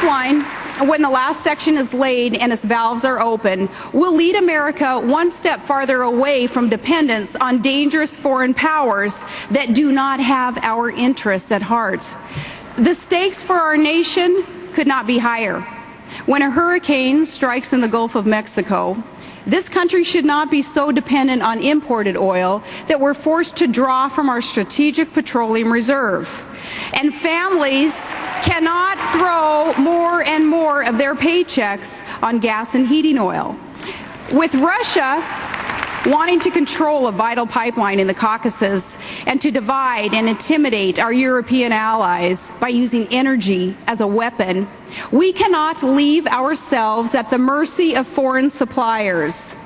pipeline, when the last section is laid and its valves are open, will lead America one step farther away from dependence on dangerous foreign powers that do not have our interests at heart. The stakes for our nation could not be higher. When a hurricane strikes in the Gulf of Mexico, this country should not be so dependent on imported oil that we're forced to draw from our strategic petroleum reserve. And families cannot throw more and more of their paychecks on gas and heating oil. With Russia wanting to control a vital pipeline in the Caucasus and to divide and intimidate our European allies by using energy as a weapon, we cannot leave ourselves at the mercy of foreign suppliers.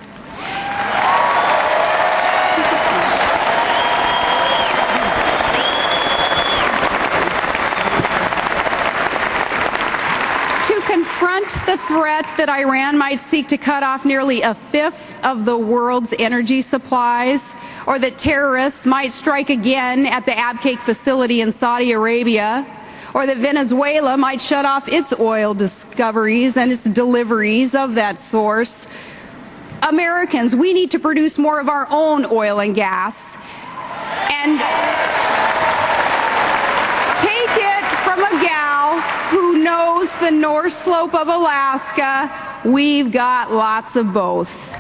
To confront the threat that Iran might seek to cut off nearly a fifth of the world's energy supplies, or that terrorists might strike again at the Abqaiq facility in Saudi Arabia, or that Venezuela might shut off its oil discoveries and its deliveries of that source, Americans, we need to produce more of our own oil and gas and take it from a gal who knows the North Slope of Alaska. We've got lots of both.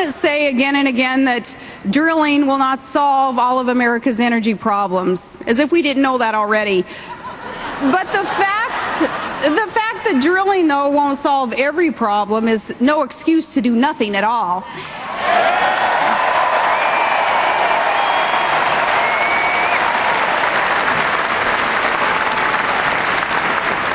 Say again and again that drilling will not solve all of America's energy problems, as if we didn't know that already. But the fact that drilling, though, won't solve every problem is no excuse to do nothing at all.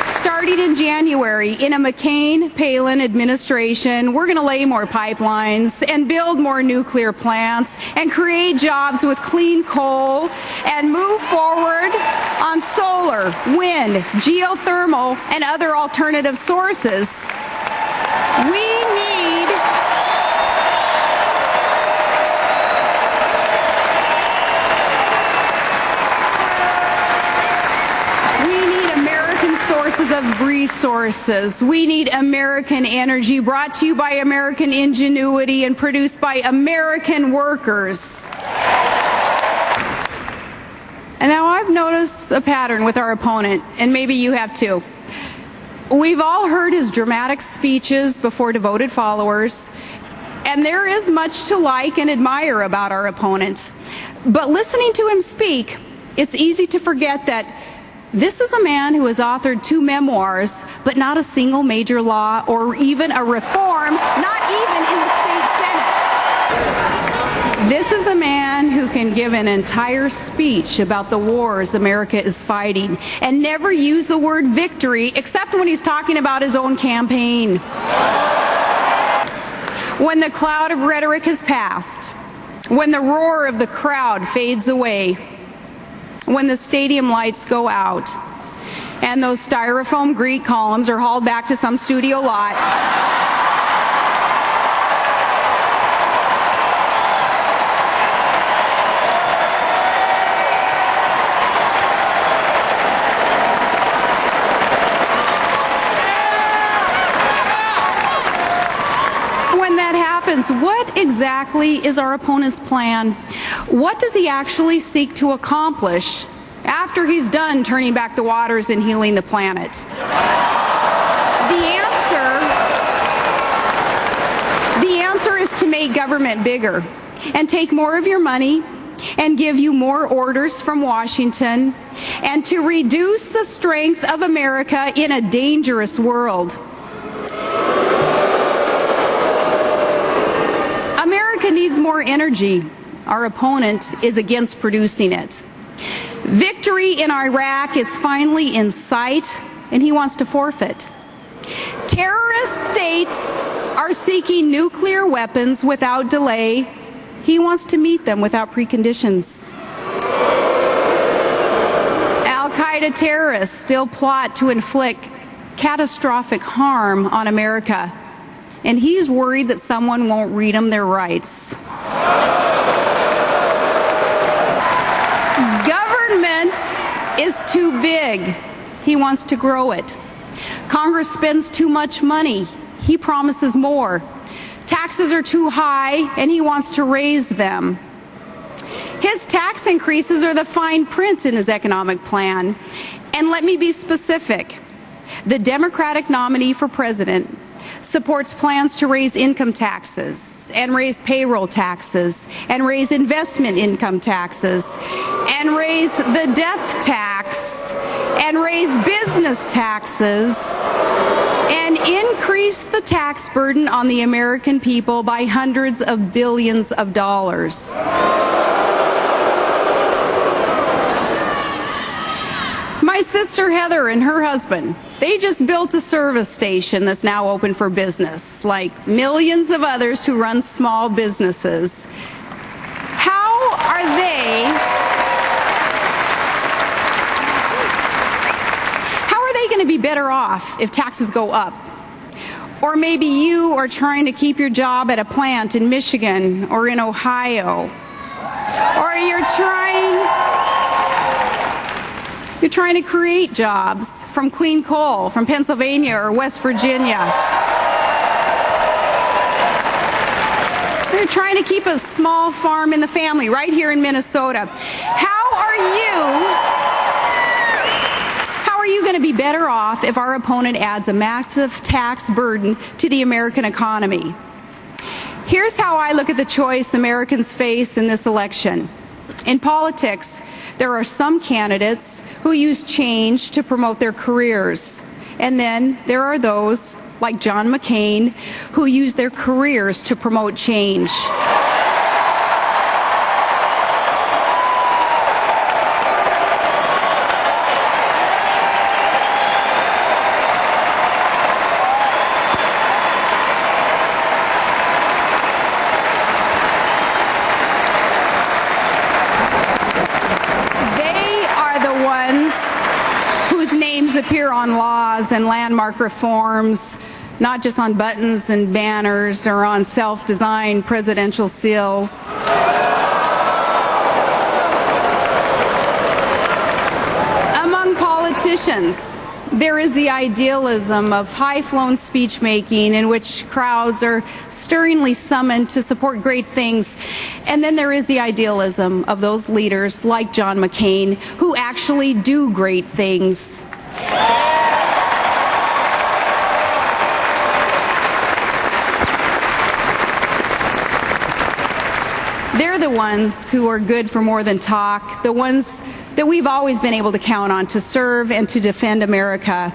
Starting in January, in a McCain-Palin administration, we're going to lay more pipelines and build more nuclear plants and create jobs with clean coal and move forward on solar, wind, geothermal, and other alternative sources. Sources of resources. We need American energy brought to you by American ingenuity and produced by American workers. And now I've noticed a pattern with our opponent, and maybe you have too. We've all heard his dramatic speeches before devoted followers, and there is much to like and admire about our opponent. But listening to him speak, it's easy to forget that this is a man who has authored 2 memoirs, but not a single major law or even a reform, not even in the state Senate. This is a man who can give an entire speech about the wars America is fighting and never use the word victory except when he's talking about his own campaign. When the cloud of rhetoric has passed, when the roar of the crowd fades away, when the stadium lights go out and those styrofoam Greek columns are hauled back to some studio lot, when that happens, what exactly is our opponent's plan? What does he actually seek to accomplish after he's done turning back the waters and healing the planet? The answer is to make government bigger and take more of your money and give you more orders from Washington and to reduce the strength of America in a dangerous world. America needs more energy. Our opponent is against producing it. Victory in Iraq is finally in sight, and he wants to forfeit. Terrorist states are seeking nuclear weapons without delay. He wants to meet them without preconditions. Al-Qaeda terrorists still plot to inflict catastrophic harm on America, and he's worried that someone won't read them their rights. Government is too big. He wants to grow it. Congress spends too much money. He promises more. Taxes are too high, and he wants to raise them. His tax increases are the fine print in his economic plan. And let me be specific. The Democratic nominee for president supports plans to raise income taxes and raise payroll taxes and raise investment income taxes and raise the death tax and raise business taxes and increase the tax burden on the American people by hundreds of billions of dollars. My sister Heather and her husband, they just built a service station that's now open for business, like millions of others who run small businesses. How are they going to be better off if taxes go up? Or maybe you are trying to keep your job at a plant in Michigan or in Ohio. Or you're trying to create jobs from clean coal from Pennsylvania or West Virginia. You're trying to keep a small farm in the family right here in Minnesota. How are you going to be better off if our opponent adds a massive tax burden to the American economy? Here's how I look at the choice Americans face in this election. In politics, there are some candidates who use change to promote their careers. And then there are those, like John McCain, who use their careers to promote change. Appear on laws and landmark reforms, not just on buttons and banners or on self-designed presidential seals. Among politicians, there is the idealism of high-flown speech-making in which crowds are stirringly summoned to support great things. And then there is the idealism of those leaders like John McCain who actually do great things. They're the ones who are good for more than talk, the ones that we've always been able to count on to serve and to defend America.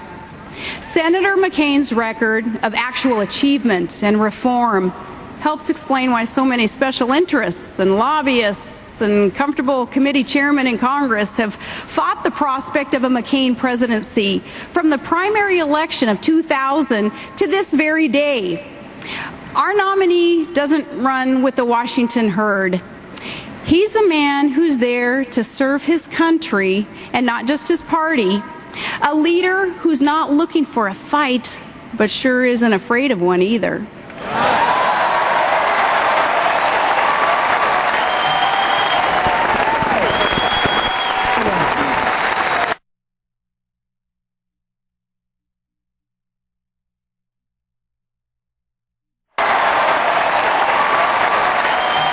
Senator McCain's record of actual achievement and reform helps explain why so many special interests and lobbyists and comfortable committee chairmen in Congress have fought the prospect of a McCain presidency from the primary election of 2000 to this very day. Our nominee doesn't run with the Washington herd. He's a man who's there to serve his country and not just his party, a leader who's not looking for a fight, but sure isn't afraid of one either.